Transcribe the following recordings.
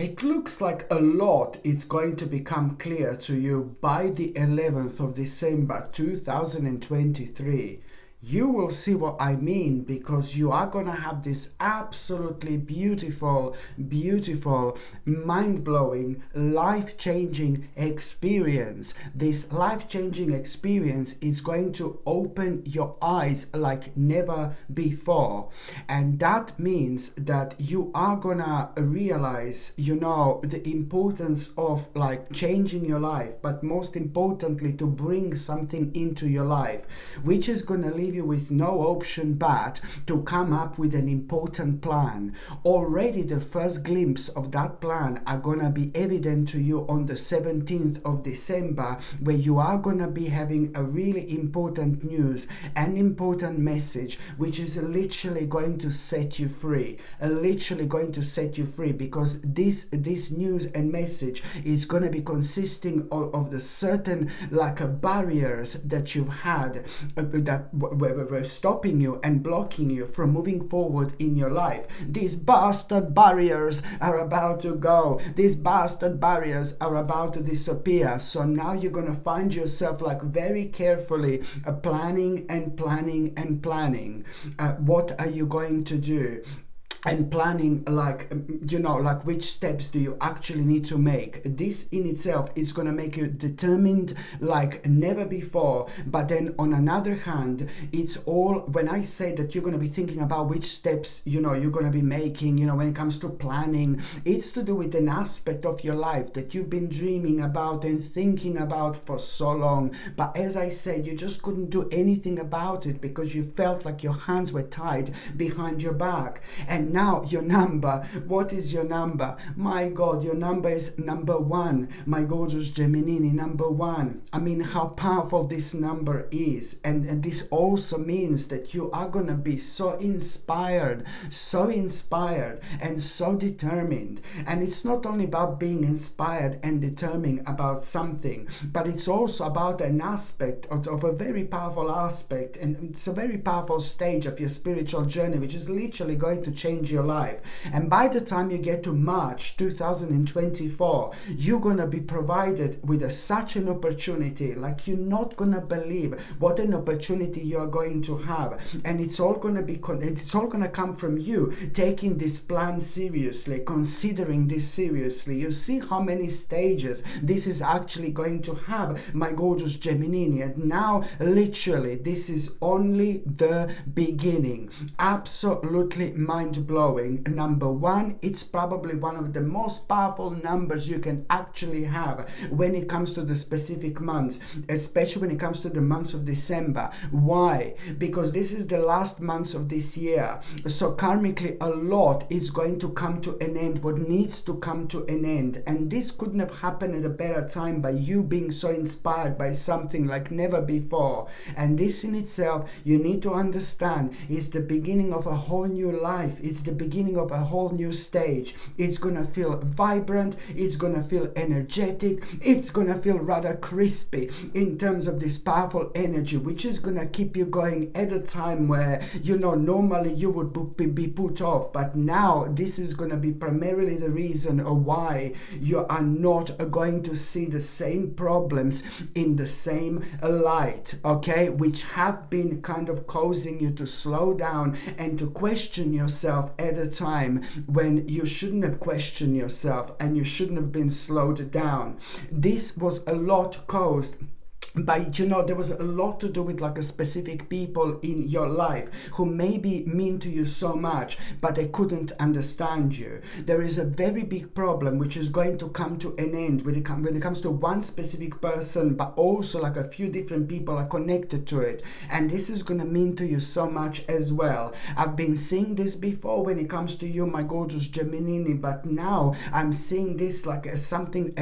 It looks like a lot is going to become clear to you by the 11th of December 2023. You will see what I mean, because you are going to have this absolutely beautiful, mind-blowing, life-changing experience. This life-changing experience is going to open your eyes like never before. And that means that you are going to realize, the importance of like changing your life, but most importantly, to bring something into your life, which is going to leave you with no option but to come up with an important plan. Already the first glimpse of that plan are gonna be evident to you on the 17th of December, where you are gonna be having a really important news, an important message, which is literally going to set you free. Because this news and message is gonna be consisting of the certain barriers that you've had that were stopping you and blocking you from moving forward in your life. These bastard barriers are about to go. These bastard barriers are about to disappear. So now you're going to find yourself very carefully planning. What are you going to do? And planning which steps do you actually need to make. This in itself is going to make you determined like never before. But then on another hand, it's all, when I say that you're going to be thinking about which steps you're going to be making, when it comes to planning, it's to do with an aspect of your life that you've been dreaming about and thinking about for so long. But as I said, you just couldn't do anything about it because you felt like your hands were tied behind your back. And now your number, what is your number? My God, your number is number 1. My gorgeous Gemini, number 1. I mean, how powerful this number is. And this also means that you are going to be so inspired and so determined. And it's not only about being inspired and determined about something, but it's also about an aspect of a very powerful aspect. And it's a very powerful stage of your spiritual journey, which is literally going to change your life. And by the time you get to March 2024, you're going to be provided with such an opportunity, like you're not going to believe what an opportunity you're going to have. And it's all going to come from you taking this plan seriously, considering this seriously. You see how many stages this is actually going to have, my gorgeous Gemini. And now literally this is only the beginning. Absolutely mind-blowing. Number 1, it's probably one of the most powerful numbers you can actually have when it comes to the specific months, especially when it comes to the months of December. Why? Because this is the last month of this year. So karmically, a lot is going to come to an end, what needs to come to an end. And this couldn't have happened at a better time by you being so inspired by something like never before. And this in itself, you need to understand, is the beginning of a whole new life. It's the beginning of a whole new stage. It's gonna feel vibrant, it's gonna feel energetic, it's gonna feel rather crispy in terms of this powerful energy, which is gonna keep you going at a time where normally you would be put off. But now this is gonna be primarily the reason why you are not going to see the same problems in the same light, okay, which have been kind of causing you to slow down and to question yourself at a time when you shouldn't have questioned yourself and you shouldn't have been slowed down. This was a lot caused by, there was a lot to do with a specific people in your life who maybe mean to you so much, but they couldn't understand you. There is a very big problem which is going to come to an end when it comes to one specific person, but also a few different people are connected to it. And this is going to mean to you so much as well. I've been seeing this before when it comes to you, my gorgeous Gemini, but now I'm seeing this as something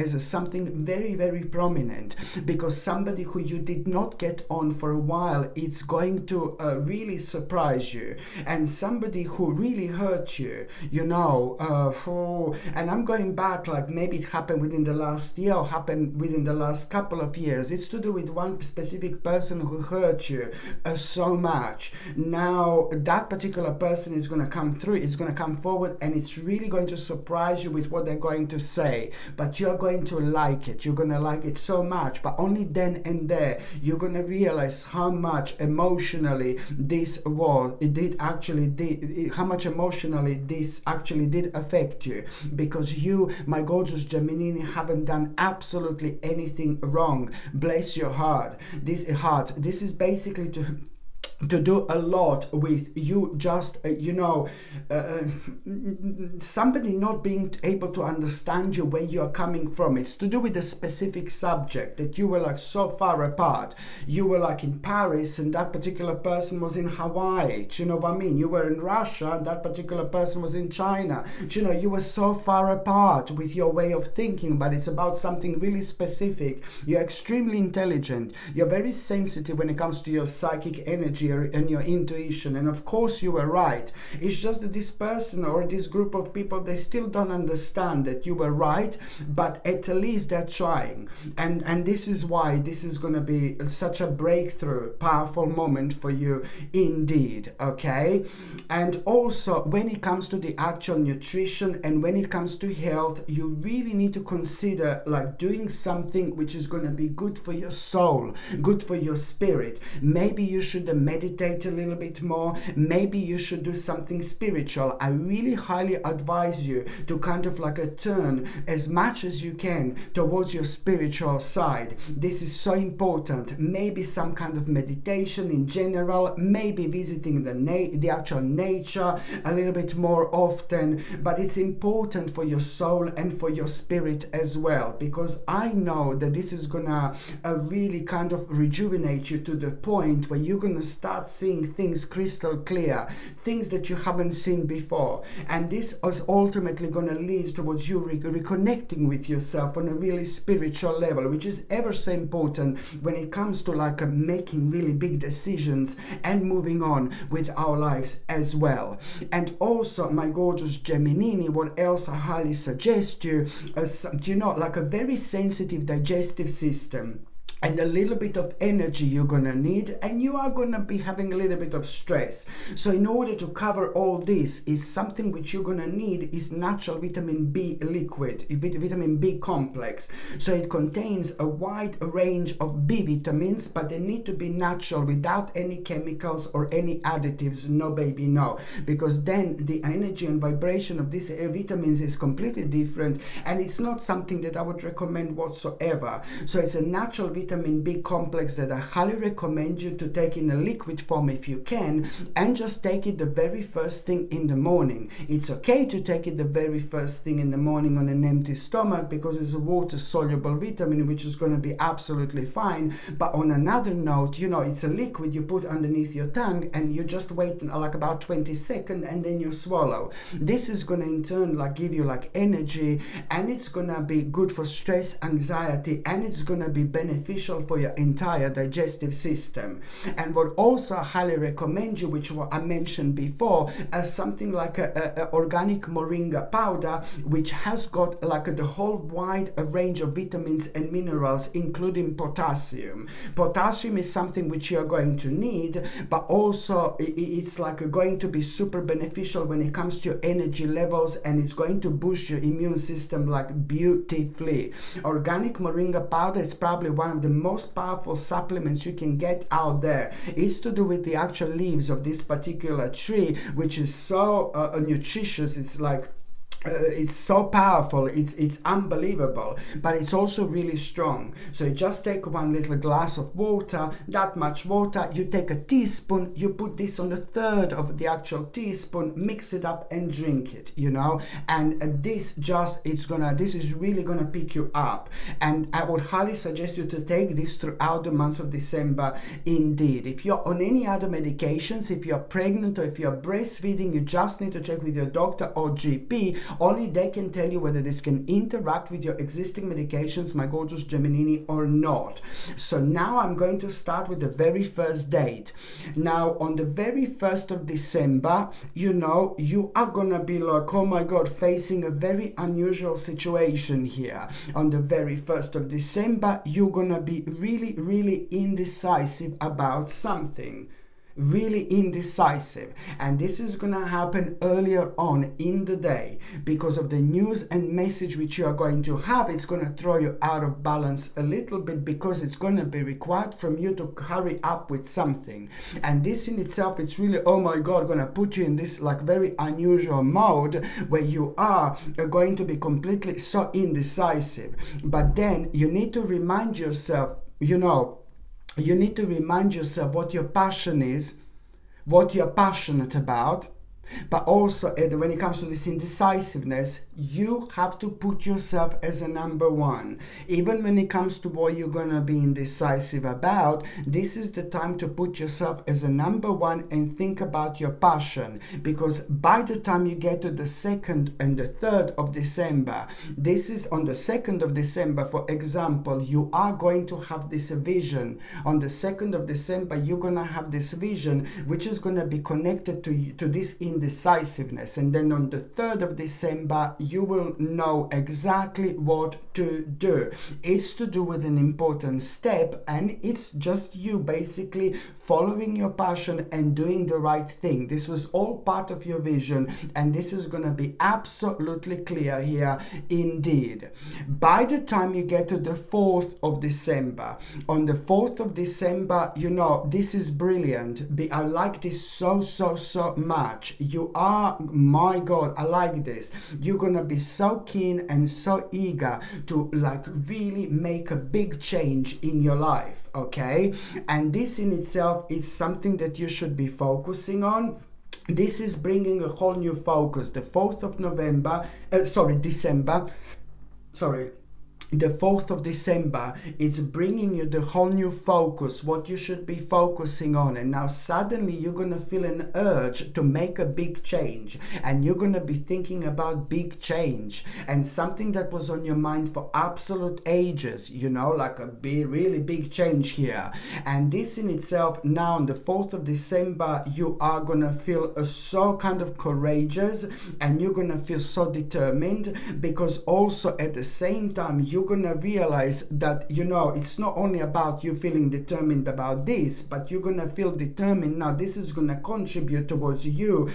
very, very prominent, because somebody who you did not get on for a while, it's going to really surprise you. And somebody who really hurt you, and I'm going back, like maybe it happened within the last year or happened within the last couple of years. It's to do with one specific person who hurt you so much. Now that particular person is going to come through, it's going to come forward, and it's really going to surprise you with what they're going to say. But you're going to like it. You're going to like it so much. But only then and there you're going to realize how much emotionally how much emotionally this actually did affect you, because you, my gorgeous Gemini, haven't done absolutely anything wrong. Bless your heart. This is basically to do a lot with you, just somebody not being able to understand you, where you are coming from. It's to do with a specific subject, that you were like so far apart. You were like in Paris and that particular person was in Hawaii. Do you know what I mean? You were in Russia and that particular person was in China. Do you know, you were so far apart with your way of thinking, but it's about something really specific. You're extremely intelligent. You're very sensitive when it comes to your psychic energy and your intuition, and of course you were right. It's just that this person or this group of people, they still don't understand that you were right, but at least they're trying, and this is why this is going to be such a breakthrough, powerful moment for you indeed. Okay, and also when it comes to the actual nutrition and when it comes to health, you really need to consider like doing something which is going to be good for your soul, good for your spirit. Maybe you should meditate a little bit more. Maybe you should do something spiritual. I really highly advise you to kind of like turn as much as you can towards your spiritual side. This is so important. Maybe some kind of meditation in general, maybe visiting the actual nature a little bit more often, but it's important for your soul and for your spirit as well, because I know that this is gonna really kind of rejuvenate you to the point where you're gonna start seeing things crystal clear, things that you haven't seen before, and this is ultimately going to lead towards you reconnecting with yourself on a really spiritual level, which is ever so important when it comes to like making really big decisions and moving on with our lives as well. And also, my gorgeous Gemini, what else I highly suggest you, like a very sensitive digestive system and a little bit of energy you're gonna need, and you are gonna be having a little bit of stress. So in order to cover all this, is something which you're gonna need is natural vitamin B liquid, vitamin B complex. So it contains a wide range of B vitamins, but they need to be natural without any chemicals or any additives. No baby, no, because then the energy and vibration of these vitamins is completely different, and it's not something that I would recommend whatsoever. So it's a natural vitamin B complex that I highly recommend you to take in a liquid form if you can, and just take it the very first thing in the morning. It's okay to take it the very first thing in the morning on an empty stomach, because it's a water soluble vitamin which is going to be absolutely fine. But on another note, it's a liquid you put underneath your tongue and you just wait like about 20 seconds and then you swallow. This is going to in turn like give you like energy, and it's going to be good for stress, anxiety, and it's going to be beneficial for your entire digestive system. And what also I highly recommend you, which I mentioned before, as something like a organic moringa powder, which has got like the whole wide range of vitamins and minerals, including potassium. Potassium is something which you're going to need, but also it's like going to be super beneficial when it comes to your energy levels, and it's going to boost your immune system like beautifully. Organic moringa powder is probably one of the most powerful supplements you can get out there. It's to do with the actual leaves of this particular tree, which is so nutritious. It's like it's so powerful, it's unbelievable, but it's also really strong. So you just take one little glass of water, that much water, you take a teaspoon, you put this on a third of the actual teaspoon, mix it up and drink it, and this is really gonna pick you up. And I would highly suggest you to take this throughout the month of December indeed. If you're on any other medications, if you're pregnant or if you're breastfeeding, you just need to check with your doctor or GP Only they can tell you whether this can interact with your existing medications, my gorgeous Gemini, or not. So now I'm going to start with the very first date. Now on the very 1st of December, you are gonna be like, oh my God, facing a very unusual situation here. On the very 1st of December, you're gonna be really, really indecisive about something. Really indecisive, and this is gonna happen earlier on in the day because of the news and message which you are going to have. It's gonna throw you out of balance a little bit because it's gonna be required from you to hurry up with something, and this in itself, it's really, oh my God, gonna put you in this like very unusual mode where you are going to be completely so indecisive. But then you need to remind yourself, you need to remind yourself what your passion is, what you're passionate about. But also, when it comes to this indecisiveness, you have to put yourself as a number one. Even when it comes to what you're going to be indecisive about, this is the time to put yourself as a number one and think about your passion. Because by the time you get to the 2nd and the 3rd of December, this is on the 2nd of December, for example, you are going to have this vision. On the 2nd of December, you're going to have this vision, which is going to be connected to this indecisiveness, and then on the 3rd of December you will know exactly what to do. It's to do with an important step, and it's just you basically following your passion and doing the right thing. This was all part of your vision, and this is going to be absolutely clear here indeed. By the time you get to the 4th of December, on the 4th of December, this is brilliant. I like this so much. You are, my God, I like this. You're gonna be so keen and so eager to like really make a big change in your life, okay? And this in itself is something that you should be focusing on. This is bringing a whole new focus. The 4th of The 4th of December is bringing you the whole new focus, what you should be focusing on. And now suddenly you're going to feel an urge to make a big change. And you're going to be thinking about big change. And something that was on your mind for absolute ages, like a really big change here. And this in itself, now on the 4th of December, you are going to feel so kind of courageous. And you're going to feel so determined. Because also at the same time, you're going to realize that, it's not only about you feeling determined about this, but you're going to feel determined now. This is going to contribute towards you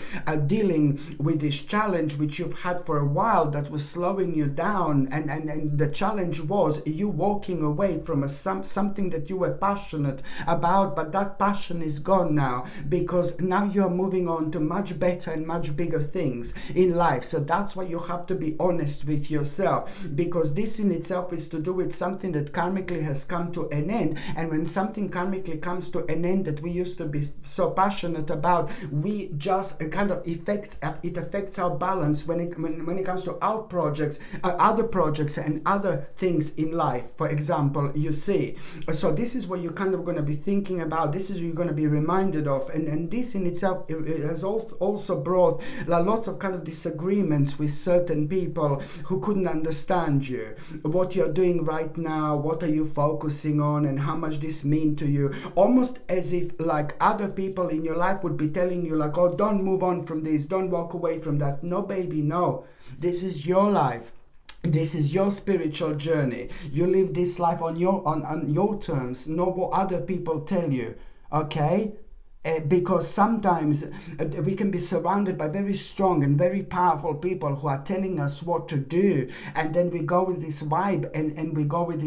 dealing with this challenge which you've had for a while that was slowing you down. And the challenge was you walking away from something that you were passionate about, but that passion is gone now because now you're moving on to much better and much bigger things in life. So that's why you have to be honest with yourself, because this in itself is to do with something that karmically has come to an end. And when something karmically comes to an end that we used to be so passionate about, we just kind of it affects our balance when it comes to our projects, other projects and other things in life, for example, you see. So this is what you're kind of going to be thinking about. This is what you're going to be reminded of. And this in itself it has also brought lots of kind of disagreements with certain people who couldn't understand you, what you're doing right now, what are you focusing on, and how much this mean to you. Almost as if like other people in your life would be telling you like, oh, don't move on from this, don't walk away from that. No, baby, no. This is your life. This is your spiritual journey. You live this life on your terms, not what other people tell you. Okay? Because sometimes we can be surrounded by very strong and very powerful people who are telling us what to do, and then we go with this vibe and we go with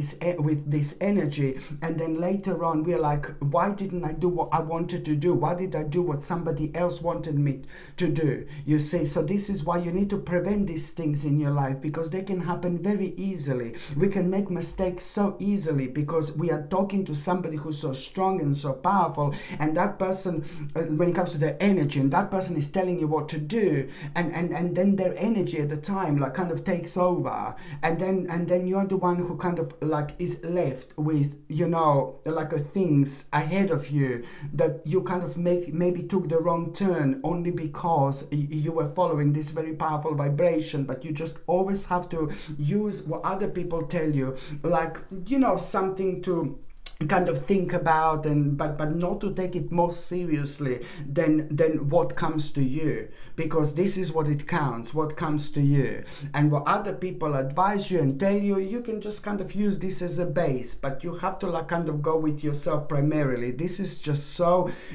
this energy, and then later on we're like, why didn't I do what I wanted to do? Why did I do what somebody else wanted me to do? You see, so this is why you need to prevent these things in your life, because they can happen very easily. We can make mistakes so easily because we are talking to somebody who's so strong and so powerful, and that person person, when it comes to their energy, and that person is telling you what to do, and then their energy at the time like kind of takes over, and then you're the one who kind of like is left with, you know, like things ahead of you that you kind of maybe took the wrong turn only because you were following this very powerful vibration. But you just always have to use what other people tell you, like, you know, something to kind of think about, and but not to take it more seriously than what comes to you, because this is what it counts, what comes to you. And what other people advise you and tell you, you can just kind of use this as a base, but you have to like kind of go with yourself primarily. This is just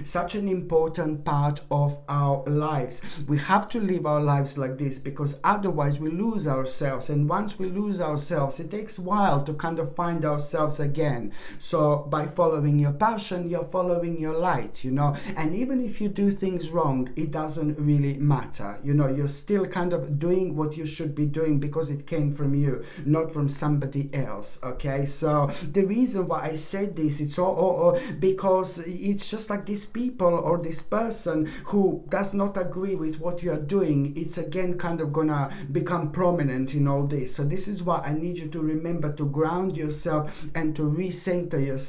such an important part of our lives. We have to live our lives like this, because otherwise we lose ourselves, and once we lose ourselves, it takes a while to kind of find ourselves again. So by following your passion, you're following your light, you know. And even if you do things wrong, it doesn't really matter, you know. You're still kind of doing what you should be doing because it came from you, not from somebody else. Okay, so the reason why I said this, it's all because it's just like these people or this person who does not agree with what you are doing, it's again kind of gonna become prominent in all this. So this is why I need you to remember to ground yourself and to recenter yourself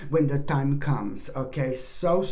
when the time comes. Okay, so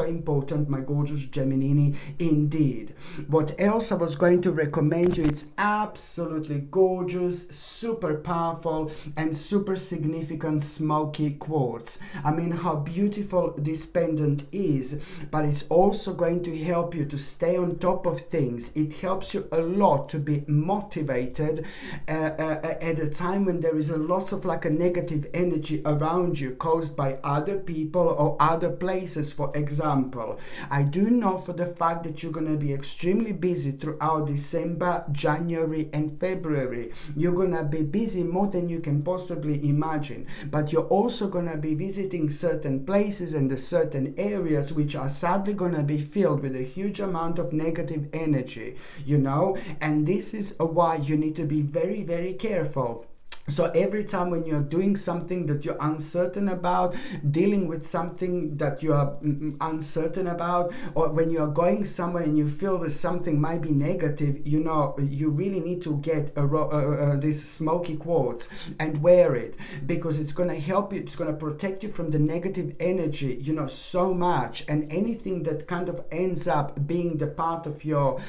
important, my gorgeous Gemini, indeed. What else I was going to recommend you? It's absolutely gorgeous, super powerful, and super significant smoky quartz. I mean, how beautiful this pendant is, but it's also going to help you to stay on top of things. It helps you a lot to be motivated at a time when there is a lot of like a negative energy around you, caused by other people or other places. For example, I do know for the fact that you're going to be extremely busy throughout December, January and February. You're going to be busy more than you can possibly imagine, but you're also going to be visiting certain places and the certain areas which are sadly going to be filled with a huge amount of negative energy, you know. And this is why you need to be very, very careful. So every time when you're doing something that you're uncertain about, dealing with something that you are uncertain about, or when you're going somewhere and you feel that something might be negative, you know, you really need to get this smoky quartz and wear it, because it's going to help you, it's going to protect you from the negative energy, you know, so much. And anything that kind of ends up being the part of your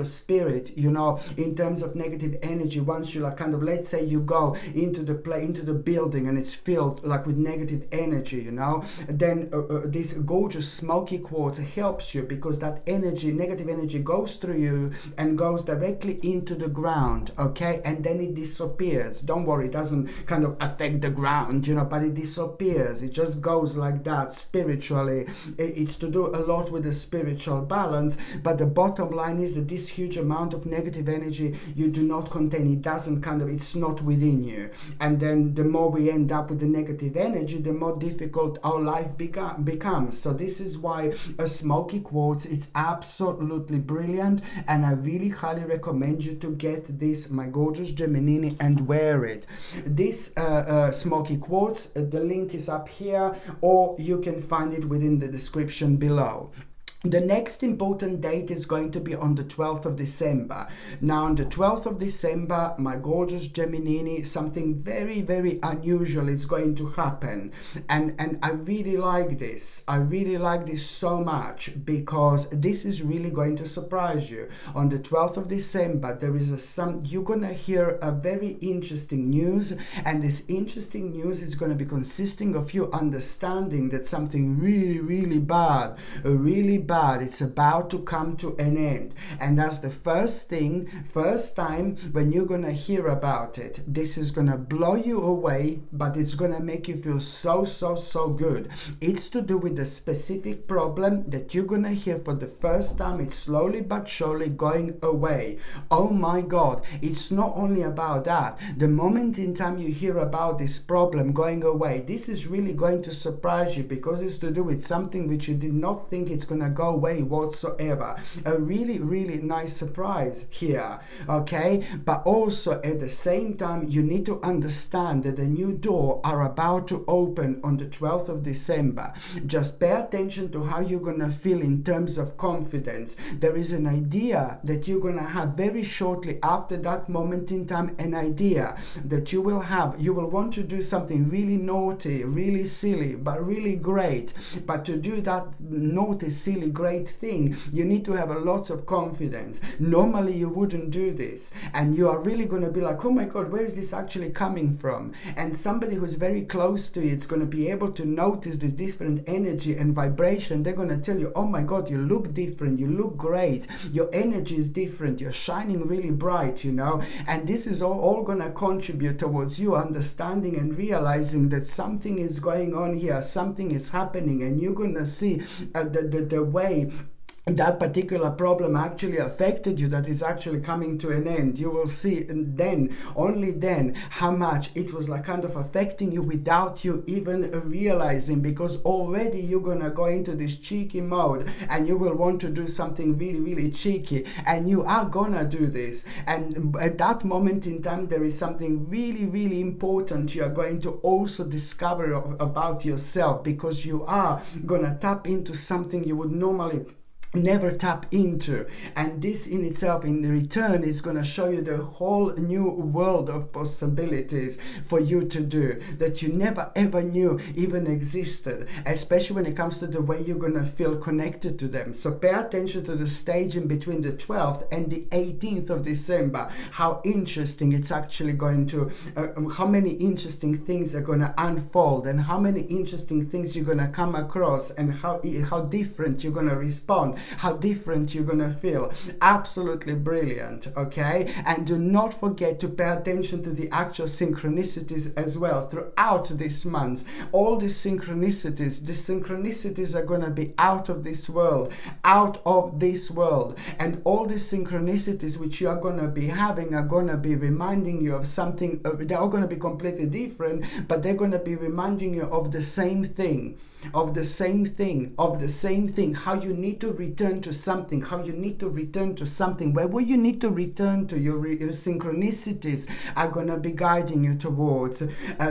spirit, you know, in terms of negative energy, once you like kind of, let's say you go into the building and it's filled like with negative energy, you know, then this gorgeous smoky quartz helps you, because that energy, negative energy, goes through you and goes directly into the ground. Okay, and then it disappears. Don't worry, it doesn't kind of affect the ground, you know, but it disappears. It just goes like that spiritually. It's to do a lot with the spiritual balance, but the bottom line is that this huge amount of negative energy you do not contain. It doesn't kind of, it's not within you. And then the more we end up with the negative energy, the more difficult our life becomes. So this is why a smoky quartz, it's absolutely brilliant, and I really highly recommend you to get this, my gorgeous Gemini, and wear it. This smoky quartz, the link is up here, or you can find it within the description below. The next important date is going to be on the 12th of December. Now, on the 12th of December, my gorgeous Gemini, something very, very unusual is going to happen. And I really like this. I really like this so much, because this is really going to surprise you. On the 12th of December, there is you're going to hear a very interesting news. And this interesting news is going to be consisting of you understanding that something really, really bad, it's about to come to an end. And that's the first time when you're gonna hear about it. This is gonna blow you away, but it's gonna make you feel so good. It's to do with the specific problem that you're gonna hear for the first time. It's slowly but surely going away. Oh my God, it's not only about that. The moment in time you hear about this problem going away, this is really going to surprise you, because it's to do with something which you did not think it's gonna go go away whatsoever. A really, really nice surprise here, okay? But also at the same time, you need to understand that the new door are about to open on the 12th of December. Just pay attention to how you're gonna feel in terms of confidence. There is an idea that you're gonna have very shortly after that moment in time, an idea that you will have. You will want to do something really naughty, really silly, but really great. But to do that naughty, silly, great thing, you need to have a lot of confidence. Normally you wouldn't do this, and you are really going to be like, oh my god, where is this actually coming from? And somebody who's very close to you is going to be able to notice this different energy and vibration. They're going to tell you, oh my god, you look different, you look great, your energy is different, you're shining really bright, you know. And this is all going to contribute towards you understanding and realizing that something is going on here, something is happening, and you're going to see the way that particular problem actually affected you, that is actually coming to an end. You will see then, only then, how much it was like kind of affecting you without you even realizing, because already you're gonna go into this cheeky mode and you will want to do something really, really cheeky, and you are gonna do this. And at that moment in time, there is something really, really important you are going to also discover about yourself, because you are gonna tap into something you would normally never tap into, and this in itself in return is going to show you the whole new world of possibilities for you to do that you never ever knew even existed, especially when it comes to the way you're going to feel connected to them. So pay attention to the stage in between the 12th and the 18th of December, how interesting it's actually going to how many interesting things are going to unfold, and how many interesting things you're going to come across, and how different you're going to respond, how different you're gonna feel. Absolutely brilliant, okay? And do not forget to pay attention to the actual synchronicities as well throughout this month. All the synchronicities are gonna be out of this world, and all the synchronicities which you are gonna be having are gonna be reminding you of something. They're all gonna be completely different, but they're gonna be reminding you of the same thing. How you need to return to something, where will you need to return to. Your synchronicities are going to be guiding you towards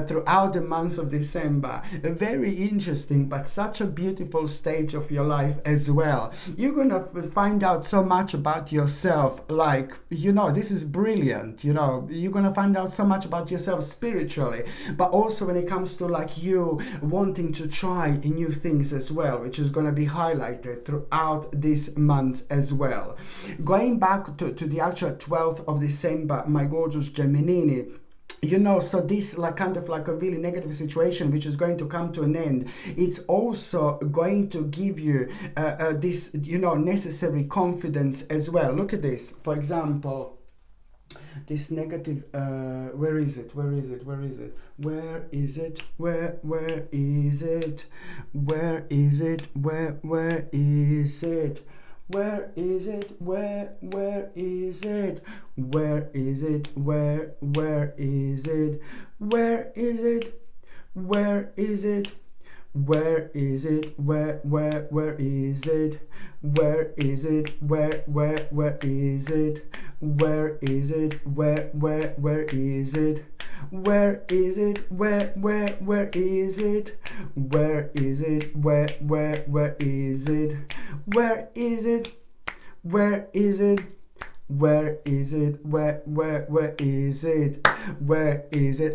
throughout the month of December. Very interesting, but such a beautiful stage of your life as well. You're going to find out so much about yourself, like, you know, this is brilliant, you know. You're going to find out so much about yourself spiritually, but also when it comes to like you wanting to try new things as well, which is going to be highlighted throughout this month as well. Going back to the actual 12th of December, my gorgeous Gemini, you know, so this like kind of like a really negative situation which is going to come to an end, it's also going to give you this, you know, necessary confidence as well. Look at this, for example, this negative where is it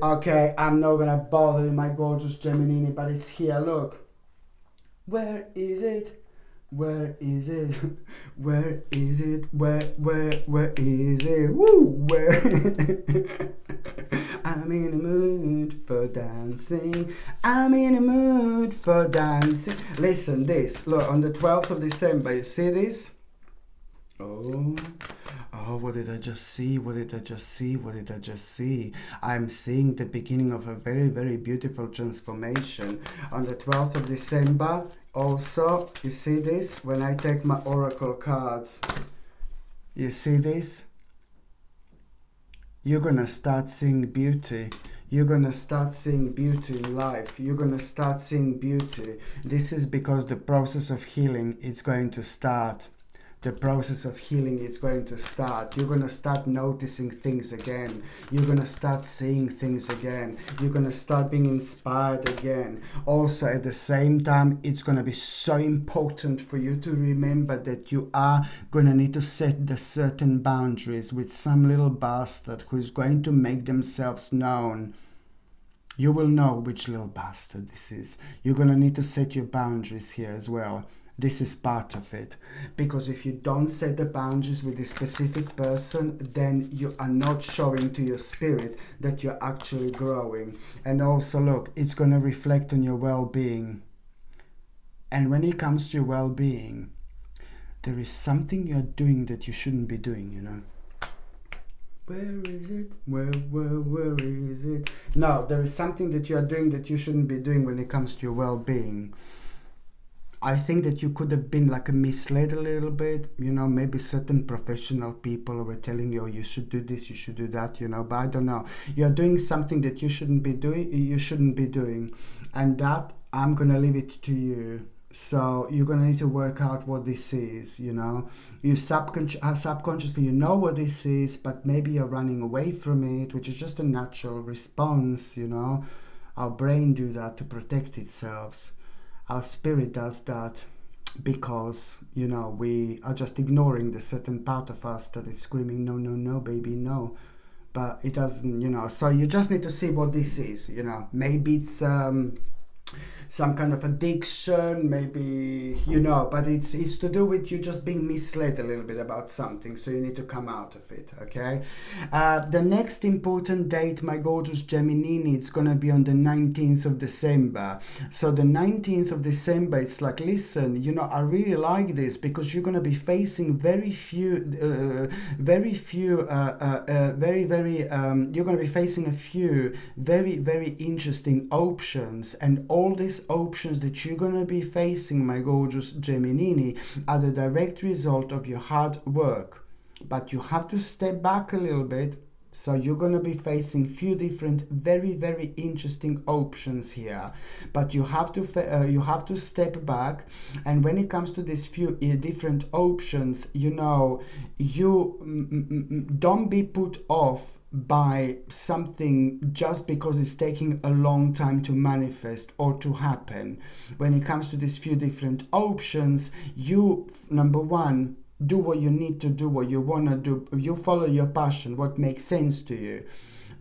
Okay, I'm not gonna bother you, my gorgeous Gemini, but it's here. Look, where is it? Woo, where I'm in a mood for dancing. Listen, this, look, on the 12th of December, you see this? Oh, what did I just see? I'm seeing the beginning of a very, very beautiful transformation. On the 12th of December, also, you see this? When I take my oracle cards, you see this? You're gonna start seeing beauty. You're gonna start seeing beauty in life. You're gonna start seeing beauty. This is because the process of healing is going to start. The process of healing is going to start. You're going to start noticing things again. You're going to start seeing things again. You're going to start being inspired again. Also, at the same time, it's going to be so important for you to remember that you are going to need to set the certain boundaries with some little bastard who is going to make themselves known. You will know which little bastard this is. You're going to need to set your boundaries here as well. This is part of it, because if you don't set the boundaries with a specific person, then you are not showing to your spirit that you're actually growing. And also, look, it's going to reflect on your well-being. And when it comes to your well-being, there is something you're doing that you shouldn't be doing, you know. Where is it? Where is it? No, there is something that you are doing that you shouldn't be doing when it comes to your well-being. I think that you could have been like misled a little bit, you know, maybe certain professional people were telling you, oh, you should do this, you should do that, you know, but I don't know. You're doing something that you shouldn't be doing, and that I'm going to leave it to you. So you're going to need to work out what this is, you know. You subconsciously, you know what this is, but maybe you're running away from it, which is just a natural response, you know. Our brain do that to protect itself. Our spirit does that because, you know, we are just ignoring the certain part of us that is screaming, no, no, no, baby, no. But it doesn't, you know. So you just need to see what this is, you know. Maybe it's some kind of addiction, maybe, you know, but it's to do with you just being misled a little bit about something, so you need to come out of it, okay? The next important date, my gorgeous Gemini, it's gonna be on the 19th of December. So the 19th of December, it's like, listen, you know, I really like this because you're gonna be facing you're gonna be facing a few very, very interesting options, and all these options that you're going to be facing, my gorgeous Gemini, are the direct result of your hard work. But you have to step back a little bit. So you're going to be facing few different very, very interesting options here, but you have to step back. And when it comes to these few different options, you know, you don't be put off by something just because it's taking a long time to manifest or to happen. When it comes to these few different options, you, number one, do what you need to do, what you want to do. You follow your passion, what makes sense to you.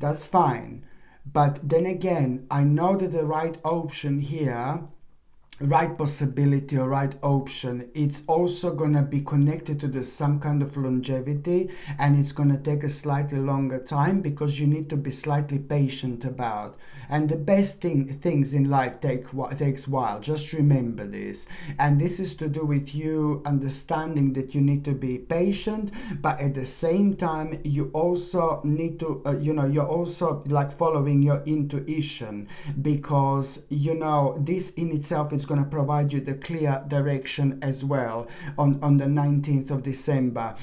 That's fine. But then again, I know that the right option here, right possibility or right option, it's also going to be connected to some kind of longevity, and it's going to take a slightly longer time because you need to be slightly patient about. And the best things in life takes a while. Just remember this. And this is to do with you understanding that you need to be patient, but at the same time, you also need to, you're also like following your intuition, because, you know, this in itself is going to provide you the clear direction as well on the 19th of December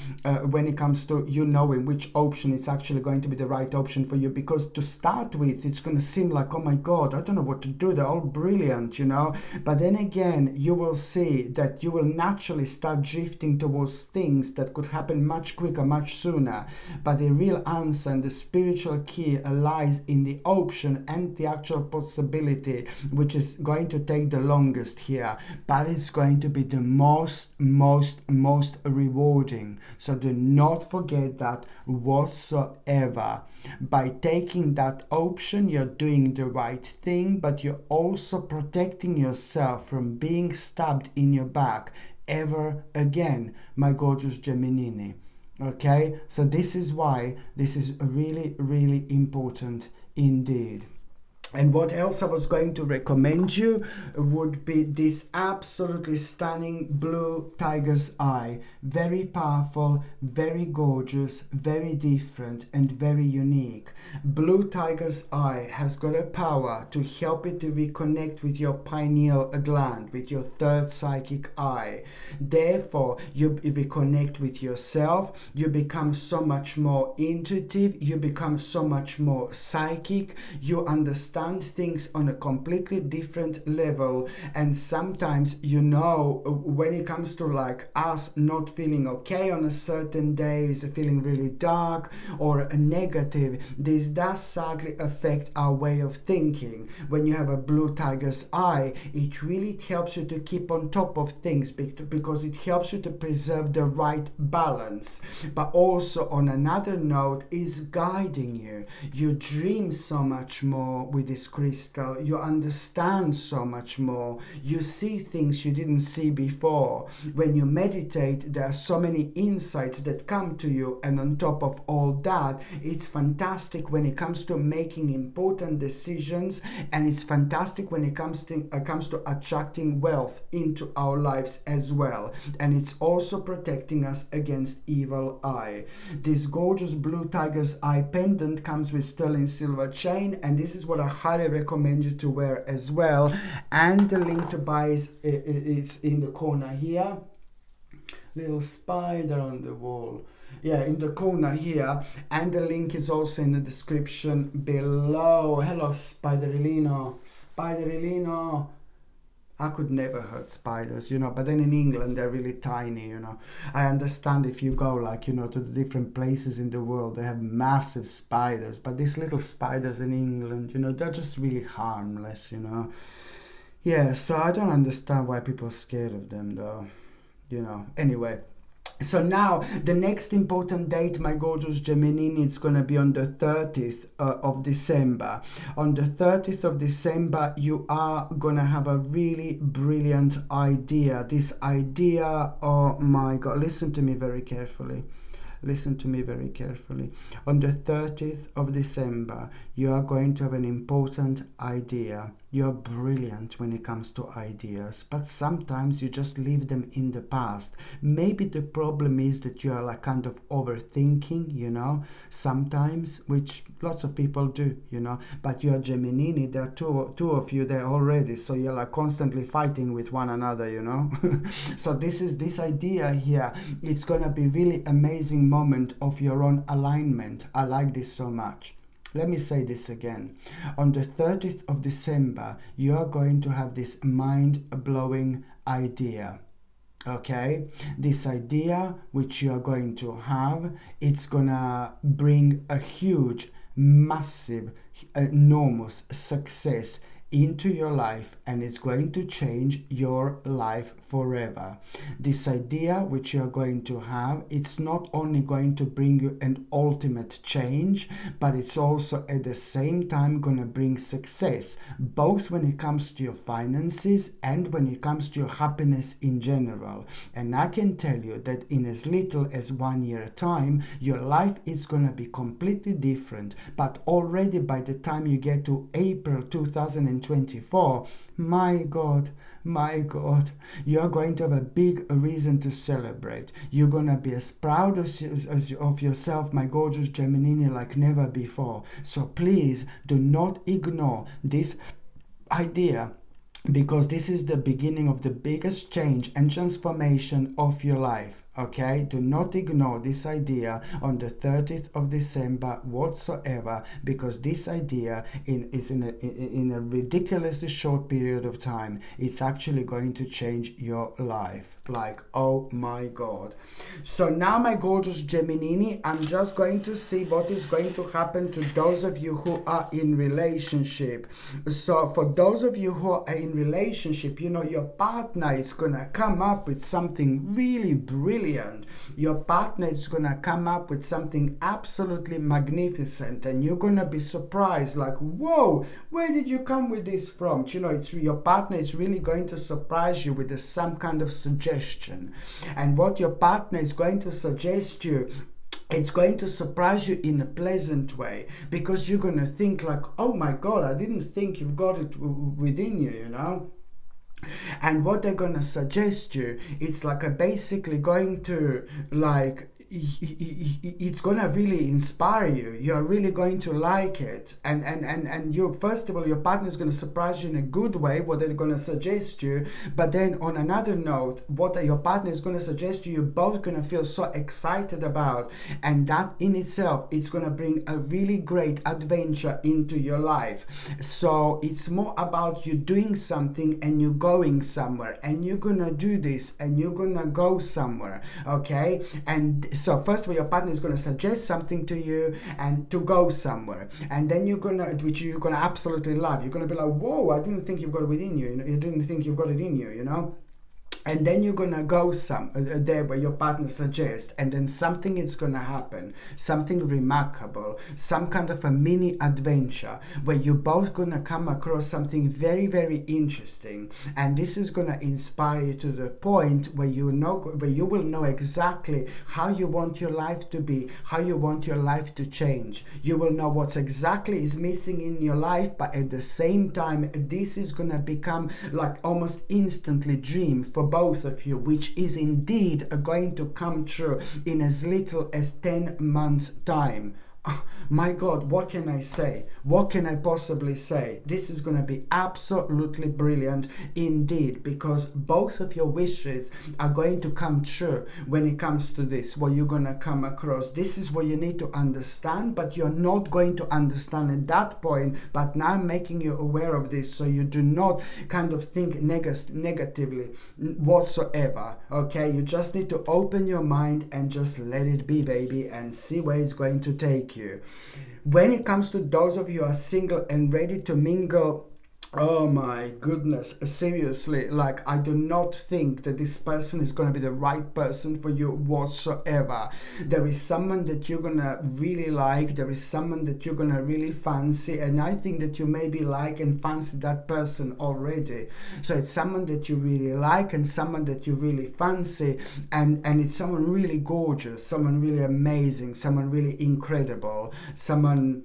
when it comes to you knowing which option is actually going to be the right option for you. Because to start with, it's going to seem like, oh my God, I don't know what to do. They're all brilliant, you know. But then again, you will see that you will naturally start drifting towards things that could happen much quicker, much sooner. But the real answer and the spiritual key lies in the option and the actual possibility, which is going to take the longest here, but it's going to be the most rewarding. So do not forget that whatsoever. By taking that option, you're doing the right thing, but you're also protecting yourself from being stabbed in your back ever again, my gorgeous Gemini. Okay, so this is why this is really, really important indeed. And what else I was going to recommend you would be this absolutely stunning blue tiger's eye. Very powerful, very gorgeous, very different, and very unique. Blue tiger's eye has got a power to help you to reconnect with your pineal gland, with your third psychic eye. Therefore, you reconnect with yourself, you become so much more intuitive, you become so much more psychic, you understand things on a completely different level. And sometimes, you know, when it comes to like us not feeling okay on a certain days, feeling really dark or negative, this does sadly affect our way of thinking. When you have a blue tiger's eye, it really helps you to keep on top of things because it helps you to preserve the right balance. But also on another note, is guiding you. You dream so much more with this crystal, you understand so much more, you see things you didn't see before. When you meditate, there are so many insights that come to you, and on top of all that, it's fantastic when it comes to making important decisions, and it's fantastic when it comes to attracting wealth into our lives as well. And it's also protecting us against evil eye. This gorgeous blue tiger's eye pendant comes with sterling silver chain, and this is what I highly recommend you to wear as well. And the link to buy is in the corner here. Little spider on the wall. Yeah, in the corner here. And the link is also in the description below. Hello, Spiderellino. Spiderellino. I could never hurt spiders, you know, but then in England they're really tiny, you know. I understand if you go like, you know, to the different places in the world, they have massive spiders, but these little spiders in England, you know, they're just really harmless, you know. Yeah, so I don't understand why people are scared of them though, you know. Anyway. So now, the next important date, my gorgeous Gemini, it's going to be on the 30th of December. On the 30th of December, you are going to have a really brilliant idea. This idea, oh my God, listen to me very carefully. Listen to me very carefully. On the 30th of December, you are going to have an important idea. You're brilliant when it comes to ideas, but sometimes you just leave them in the past. Maybe the problem is that you are like kind of overthinking, you know, sometimes, which lots of people do, you know, but you're Gemini, there are two of you there already, so you're like constantly fighting with one another, you know. So this idea here, it's gonna be really amazing moment of your own alignment. I like this so much. Let me say this again. On the 30th of December, you are going to have this mind-blowing idea. Okay? This idea which you are going to have, it's gonna bring a huge, massive, enormous success into your life, and it's going to change your life forever. This idea which you're going to have, it's not only going to bring you an ultimate change, but it's also at the same time going to bring success, both when it comes to your finances and when it comes to your happiness in general. And I can tell you that in as little as 1 year time, your life is going to be completely different. But already by the time you get to April 2024, my God, you're going to have a big reason to celebrate. You're going to be as proud of yourself, my gorgeous Gemini, like never before. So please do not ignore this idea, because this is the beginning of the biggest change and transformation of your life. Okay, do not ignore this idea on the 30th of December whatsoever, because this idea is in a ridiculously short period of time. It's actually going to change your life. Like, oh my God. So now, my gorgeous Gemini, I'm just going to see what is going to happen to those of you who are in relationship. So for those of you who are in relationship, you know, your partner is gonna come up with something really brilliant. Your partner is gonna come up with something absolutely magnificent, and you're gonna be surprised, like, whoa, where did you come with this from? You know, it's your partner is really going to surprise you with some kind of suggestion. And what your partner is going to suggest you it's going to surprise you in a pleasant way, because you're going to think like, oh my God, I didn't think you've got it within you, you know. And what they're going to suggest you, it's like a basically going to like, it's going to really inspire you. You're really going to like it. And you, first of all, your partner is going to surprise you in a good way, what they're going to suggest you. But then on another note, what your partner is going to suggest you, you're both going to feel so excited about. And that in itself, it's going to bring a really great adventure into your life. So it's more about you doing something and you going somewhere, and you're going to do this and you're going to go somewhere, okay? And so first of all, your partner is going to suggest something to you and to go somewhere, and then you're going to, which you're going to absolutely love. You're going to be like, whoa, I didn't think you've got it within you, you know? You didn't think you've got it in you, you know. And then you're gonna go there where your partner suggests, and then something is gonna happen, something remarkable, some kind of a mini adventure where you're both gonna come across something very, very interesting, and this is gonna inspire you to the point where you will know exactly how you want your life to be, how you want your life to change. You will know what's exactly is missing in your life, but at the same time, this is gonna become like almost instantly dream for both of you, which is indeed going to come true in as little as 10 months time. Oh, my God, what can I say? What can I possibly say? This is going to be absolutely brilliant indeed, because both of your wishes are going to come true when it comes to this, what you're going to come across. This is what you need to understand, but you're not going to understand at that point. But now I'm making you aware of this, so you do not kind of think negatively whatsoever, okay? You just need to open your mind and just let it be, baby, and see where it's going to take you. When it comes to those of you who are single and ready to mingle, oh my goodness, seriously, like, I do not think that this person is going to be the right person for you whatsoever. There is someone that you're going to really like, there is someone that you're going to really fancy, and I think that you maybe like and fancy that person already. So it's someone that you really like and someone that you really fancy, and it's someone really gorgeous, someone really amazing, someone really incredible, someone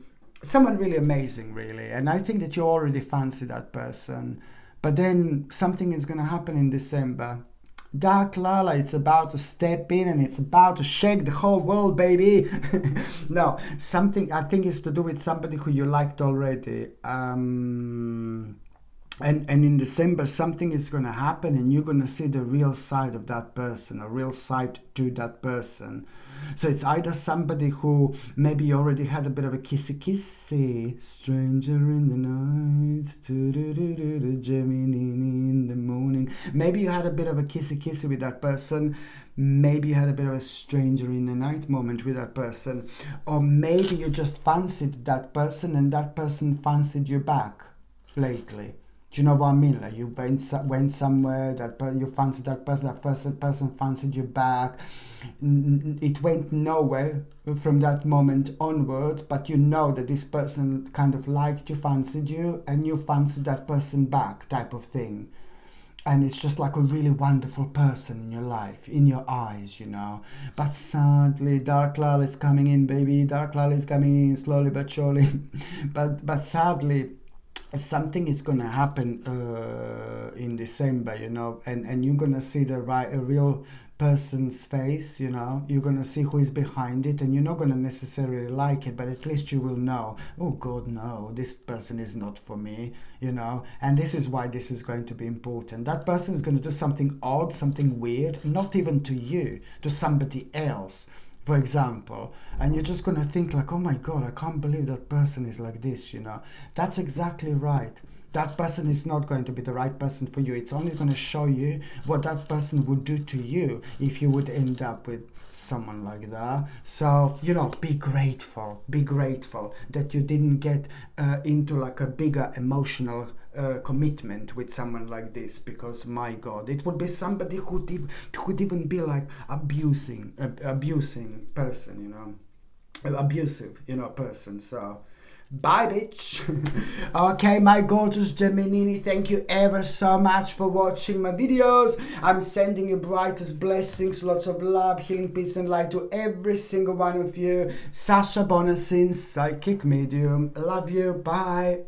really amazing, really. And I think that you already fancy that person. But then something is going to happen in December. Dark Lala, it's about to step in and it's about to shake the whole world, baby. No, something I think is to do with somebody who you liked already. And in December, something is going to happen and you're going to see the real side of that person, a real side to that person. So it's either somebody who maybe you already had a bit of a kissy, stranger in the night, Gemini in the morning. Maybe you had a bit of a kissy with that person. Maybe you had a bit of a stranger in the night moment with that person. Or maybe you just fancied that person and that person fancied you back lately. Do you know what I mean? Like, you went somewhere, you fancied that person fancied you back. It went nowhere from that moment onwards, but you know that this person kind of liked you, fancied you, and you fancied that person back, type of thing. And it's just like a really wonderful person in your life, in your eyes, you know. But sadly, Dark Lala is coming in, baby. Dark Lala is coming in slowly but surely. But sadly, something is going to happen in December, you know, and you're going to see a real person's face, you know. You're going to see who is behind it, and you're not going to necessarily like it, but at least you will know, oh God, no, this person is not for me, you know. And this is why this is going to be important. That person is going to do something odd, something weird, not even to you, to somebody else, for example, and you're just going to think like, oh my God, I can't believe that person is like this, you know. That's exactly right. That person is not going to be the right person for you. It's only going to show you what that person would do to you if you would end up with someone like that. So, you know, be grateful that you didn't get into like a bigger emotional commitment with someone like this, because my God, it would be somebody who could even be like abusing person, you know, abusive, you know, person. So Bye, bitch. Okay, my gorgeous Gemini, thank you ever so much for watching my videos. I'm sending you brightest blessings, lots of love, healing, peace, and light to every single one of you. Sasha Bonasin, psychic medium. Love you. Bye.